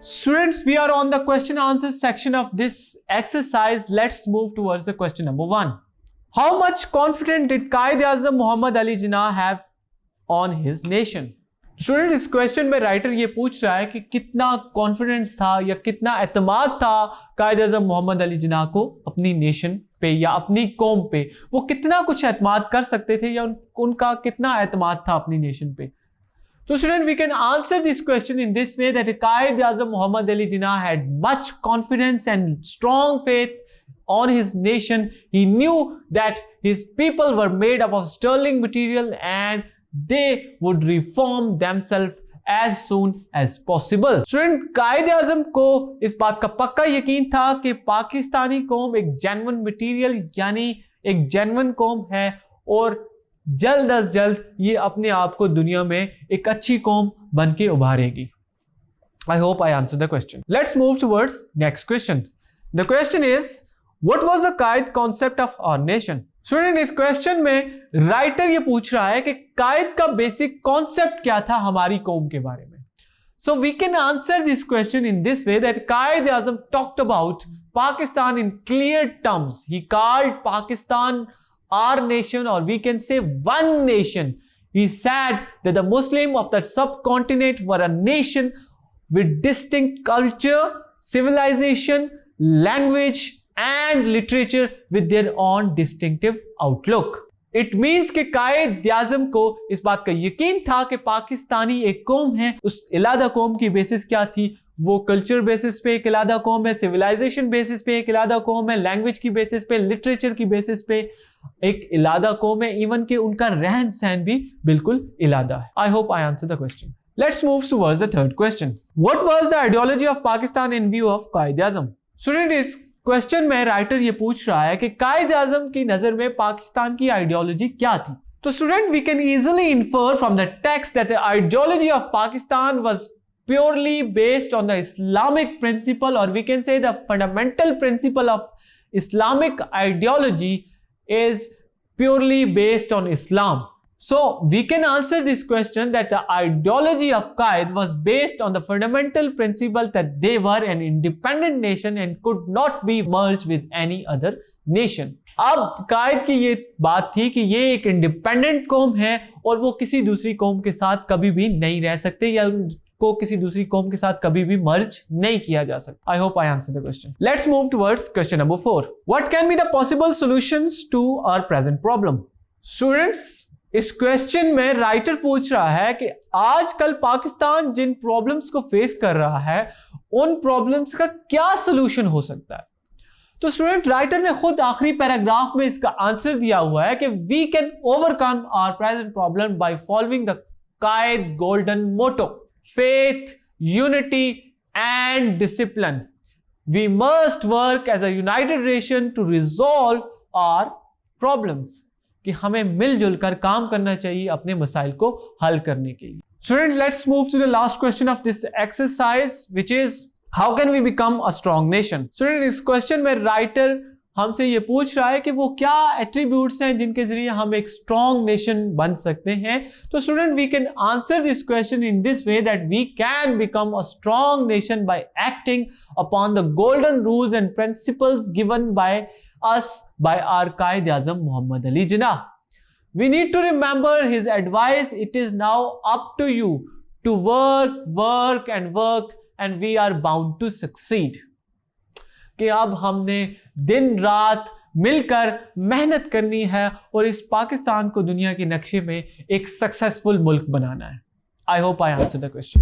Students, we are on the question answer section of this exercise. Let's move towards the question number 1. How much confidence did Quaid-e-Azam Muhammad Ali Jinnah have on his nation? Student, इस question में writer ये पूछ रहा है कि कितना confidence था या कितना एतमाद था कायद-ए-आज़म मोहम्मद अली जिन्ना को अपनी नेशन पे या अपनी कौम पे, वो कितना कुछ एतमाद कर सकते थे या उनका कितना एतमाद था अपनी नेशन पे. So student, we can answer this question in this way that Quaid-e-Azam Muhammad Ali Jinnah had much confidence and strong faith on his nation. He knew that his people were made up of sterling material and they would reform themselves as soon as possible. Student, Quaid-e-Azam को इस बात का पक्का यकीन था कि पाकिस्तानी कौम एक जेन्युइन मटीरियल यानी एक जेन्युइन कौम है और जल्द अज जल्द ये अपने आप को दुनिया में एक अच्छी कौम बन के उभारेगी. I hope I answered the question. Let's move towards next question. The question is, what was the Quaid concept of our nation? Student, इस क्वेश्चन में राइटर ये पूछ रहा है कि कायद का बेसिक कॉन्सेप्ट क्या था हमारी कौम के बारे में. So we can answer this question in this way that Quaid-e-Azam talked about Pakistan in clear terms. He called Pakistan our nation, or we can say one nation. He said that the Muslim of that subcontinent were a nation with distinct culture, civilization, language and literature with their own distinctive outlook. It means कि कायद-ए-आज़म को इस बात का यकीन था कि पाकिस्तानी एक कौम है. उस इलादा कौम की बेसिस क्या थी? वो कल्चर बेसिस पे एक इलादा कौम है, सिविलाइजेशन बेसिस पे एक इलादा कौम है, लैंग्वेज की बेसिस पे, लिटरेचर की बेसिस पे एक इलादा कौम है, इवन कि उनका रहन सहन भी बिल्कुल इलादा है. आई hope I answer the question. Let's move towards the third question. What was the ideology of Pakistan in view of Quaid-e-Azam? Student, इस क्वेश्चन में राइटर ये पूछ रहा है कि कायद-ए-आज़म की नजर में पाकिस्तान की आइडियोलॉजी क्या थी. तो student, we can easily infer from the text that the ideology of Pakistan was purely based on the Islamic principle, or we can say the fundamental principle of Islamic ideology is purely based on Islam. So we can answer this question that the ideology of Quaid was based on the fundamental principle that they were an independent nation and could not be merged with any other nation. अब कायद की ये बात थी कि ये एक independent कौम है और वो किसी दूसरी कौम के साथ कभी भी नहीं रह सकते या को किसी दूसरी कौम के साथ कभी भी मर्ज नहीं किया जा सकता. I hope I answer the question. Let's move towards question number 4. What can be the possible solutions to our present problem? Students, इस क्वेश्चन में राइटर पूछ रहा है कि आजकल पाकिस्तान जिन प्रॉब्लम्स को फेस कर रहा है उन प्रॉब्लम्स का क्या सोल्यूशन हो सकता है. तो स्टूडेंट, राइटर ने खुद आखिरी पैराग्राफ में इसका आंसर दिया हुआ है कि we can overcome our present problem by following the Quaid golden motto: faith, unity and discipline. We must work as a united nation to resolve our problems. कि हमें मिलजुल कर काम करना चाहिए अपने मसाइल को हल करने के लिए. Student, let's move to the last question of this exercise, which is how can we become a strong nation? Student, इस क्वेश्चन में राइटर हमसे ये पूछ रहा है कि वो क्या एट्रीब्यूट्स हैं जिनके जरिए हम एक स्ट्रॉन्ग नेशन बन सकते हैं. तो student, we can answer this question in this way that we can become a strong nation by acting upon the golden rules and principles given by us by our Quaid e Azam Mohammad Ali Jinnah. We need to remember his advice. It is now up to you to work and we are bound to succeed. कि अब हमने दिन रात मिलकर मेहनत करनी है और इस पाकिस्तान को दुनिया के नक्शे में एक सक्सेसफुल मुल्क बनाना है. आई hope I answer the question.